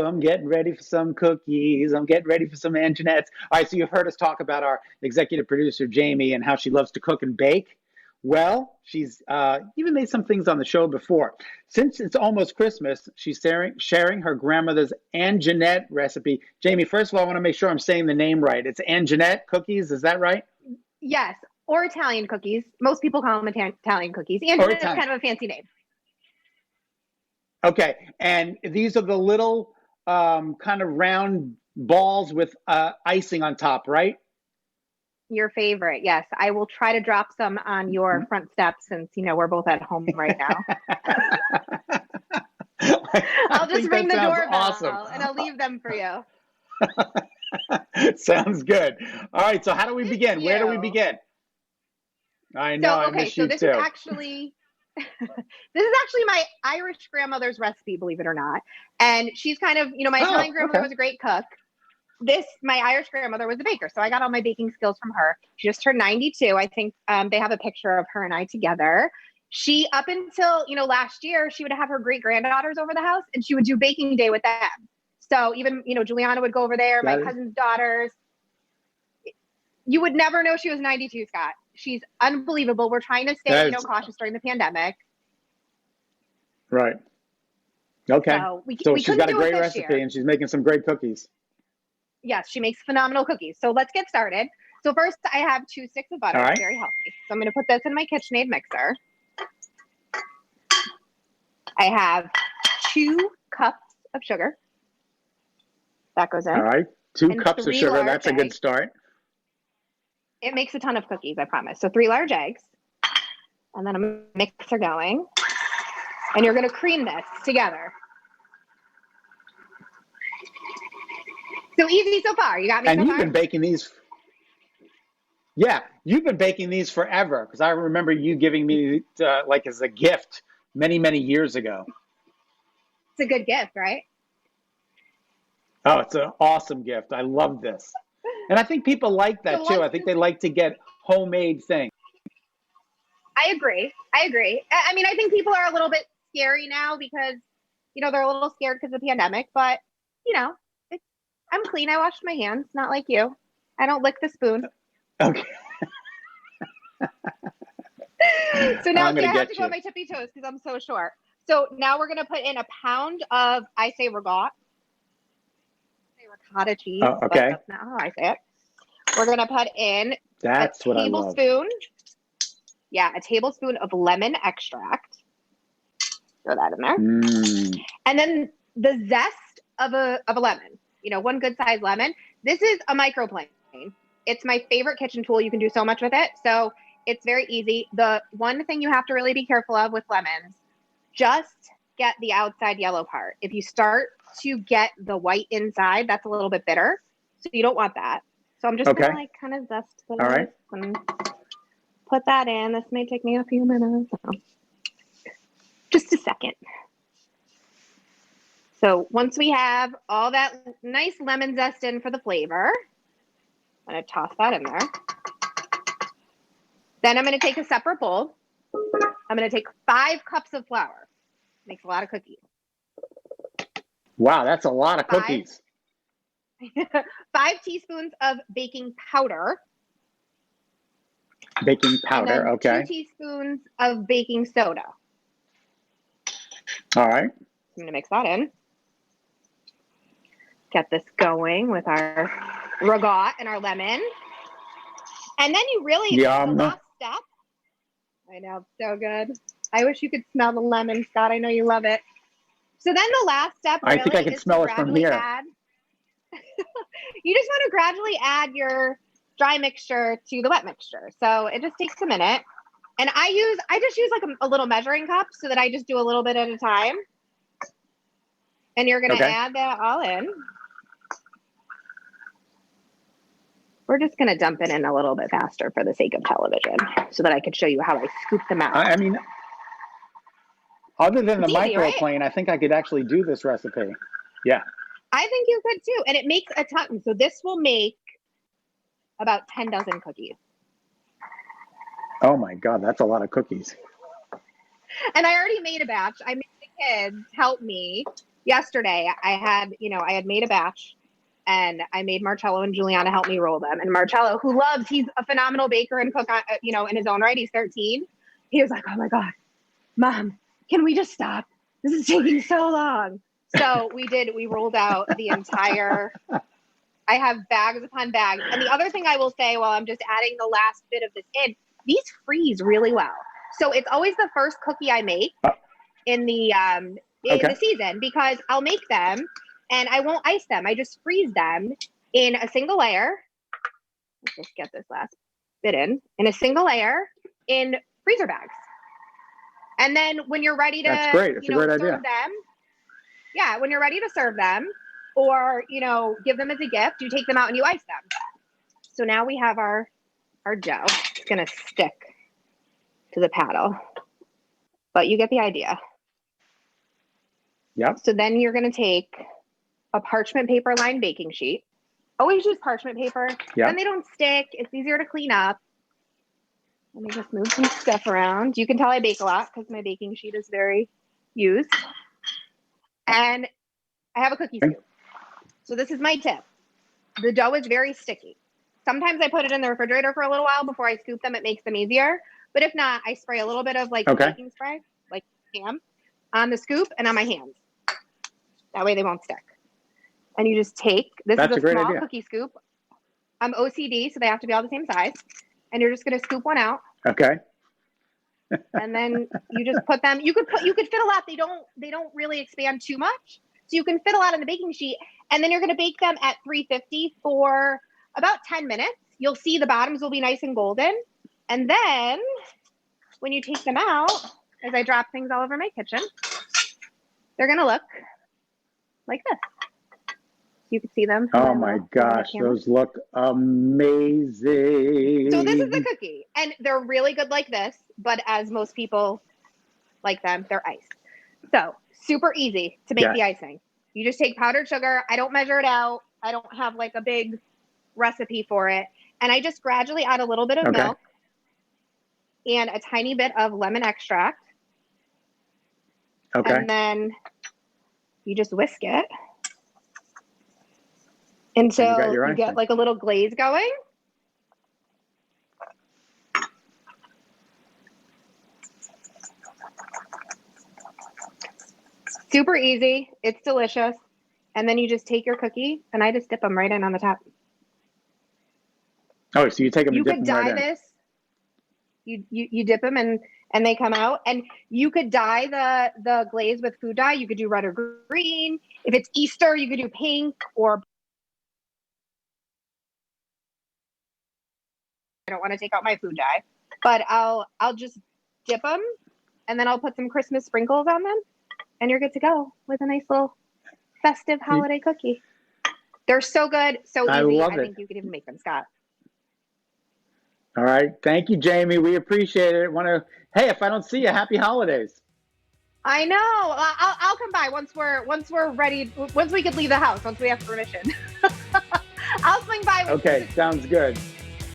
I'm getting ready for some cookies. I'm getting ready for some Anjanette's. All right, so you've heard us talk about our executive producer, Jamie, and how she loves to cook and bake. Well, she's even made some things on the show before. Since it's almost Christmas, she's sharing her grandmother's Anjanette recipe. Jamie, first of all, I want to make sure I'm saying the name right. It's Anjanette cookies, is that right? Yes, or Italian cookies. Most people call them Italian cookies. Anjanette's kind of a fancy name. Okay, and these are the little kind of round balls with icing on top, right? Your favorite, yes. I will try to drop some on your front steps since, we're both at home right now. I'll just ring the doorbell awesome. And I'll leave them for you. Sounds good. All right, so how do we begin? Where do we begin? I know, I miss you too. This is actually my Irish grandmother's recipe, believe it or not. And she's kind of, my Italian grandmother was a great cook. My Irish grandmother was a baker, so I got all my baking skills from her. She just turned 92. I think they have a picture of her and I together. She, up until, last year, she would have her great granddaughters over the house and she would do baking day with them. So even, Juliana would go over there, my cousin's daughters. You would never know she was 92, Scott. She's unbelievable. We're trying to stay, cautious during the pandemic. Right. Okay. So she's got a great recipe and she's making some great cookies. Yes, she makes phenomenal cookies. So let's get started. So first I have 2 sticks of butter, very healthy. So I'm going to put this in my KitchenAid mixer. I have 2 cups of sugar. That goes in. All right. 2 cups of sugar. That's a good start. It makes a ton of cookies, I promise. So 3 large eggs. And then a mixer going. And you're going to cream this together. So easy so far. You got me. And you've been baking these. Yeah, you've been baking these forever because I remember you giving me as a gift many, many years ago. It's a good gift, right? Oh, it's an awesome gift. I love this. And I think people like that too. I think they like to get homemade things. I agree. I mean, I think people are a little bit scary now because, they're a little scared because of the pandemic, but, I'm clean. I washed my hands, not like you. I don't lick the spoon. Okay. So now I have to go on my tippy toes because I'm so short. So now we're going to put in a pound of, I say ricotta. Ricotta cheese. Oh, okay. But that's not how I say it. We're going to put in a tablespoon. Yeah, a tablespoon of lemon extract. Throw that in there. And then the zest of a lemon. 1 good sized lemon. This is a microplane. It's my favorite kitchen tool. You can do so much with it. So it's very easy. The one thing you have to really be careful of with lemons, just get the outside yellow part. If you start to get the white inside, that's a little bit bitter. So you don't want that. So I'm just going to kind of zest this and put that in. This may take me a few minutes. Just a second. So once we have all that nice lemon zest in for the flavor, I'm going to toss that in there. Then I'm going to take a separate bowl. I'm going to take 5 cups of flour. Makes a lot of cookies. Wow, that's a lot of cookies. 5 teaspoons of baking powder. Baking powder, and then okay. 2 teaspoons of baking soda. All right. I'm going to mix that in. Get this going with our ricotta and our lemon. And then you really, the last step. I know, so good. I wish you could smell the lemon, Scott. I know you love it. So then the last step really I think I can smell it from here. You just want to gradually add your dry mixture to the wet mixture. So it just takes a minute. And I just use like a little measuring cup so that I just do a little bit at a time. And you're going to add that all in. We're just going to dump it in a little bit faster for the sake of television so that I could show you how I scoop them out. I mean, other than the microplane, I think I could actually do this recipe. Yeah. I think you could too. And it makes a ton. So this will make about 10 dozen cookies. Oh my God, that's a lot of cookies. And I already made a batch. I made the kids help me, yesterday I had made a batch, and I made Marcello and Juliana help me roll them. And Marcello, he's a phenomenal baker and cook, in his own right. He's 13. He was like, "Oh my God, Mom, can we just stop? This is taking so long." So we did. We rolled out the entire. I have bags upon bags. And the other thing I will say, while I'm just adding the last bit of this in, these freeze really well. So it's always the first cookie I make in the season, because I'll make them and I won't ice them. I just freeze them in a single layer. Let's just get this last bit in a single layer in freezer bags. And then when you're ready to That's great. It's a great serve idea. them, when you're ready to serve them, or give them as a gift, you take them out and you ice them. So now we have our dough. It's gonna stick to the paddle, but you get the idea. Yep. So then you're gonna take a parchment paper lined baking sheet. Always use parchment paper. Yep. Then they don't stick. It's easier to clean up. Let me just move some stuff around. You can tell I bake a lot because my baking sheet is very used. And I have a cookie scoop. So this is my tip. The dough is very sticky. Sometimes I put it in the refrigerator for a little while before I scoop them. It makes them easier. But if not, I spray a little bit of baking spray, like ham, on the scoop and on my hands. That way they won't stick. And you just take, this is a small cookie scoop. I'm OCD, so they have to be all the same size. And you're just going to scoop one out. Okay. And then you just put them, you could fit a lot. They don't really expand too much. So you can fit a lot on the baking sheet. And then you're going to bake them at 350 for about 10 minutes. You'll see the bottoms will be nice and golden. And then when you take them out, as I drop things all over my kitchen, they're going to look like this. You can see them. Oh my gosh, those look amazing. So this is the cookie. And they're really good like this, but as most people like them, they're iced. So super easy to make the icing. You just take powdered sugar. I don't measure it out. I don't have a big recipe for it. And I just gradually add a little bit of milk and a tiny bit of lemon extract. Okay. And then you just whisk it until you get a little glaze going. Super easy. It's delicious. And then you just take your cookie, and I just dip them right in on the top. Oh, so you take them and dip them right in. You could dye this. You dip them, and they come out. And you could dye the glaze with food dye. You could do red or green. If it's Easter, you could do pink or. I don't want to take out my food dye, but I'll just dip them, and then I'll put some Christmas sprinkles on them, and you're good to go with a nice little festive holiday cookie. They're so good, so easy. I love it. I think you could even make them, Scott. All right, thank you, Jamie. We appreciate it. Hey, if I don't see you, happy holidays. I know. I'll come by once we're ready. Once we could leave the house. Once we have permission, I'll swing by. Okay, sounds good.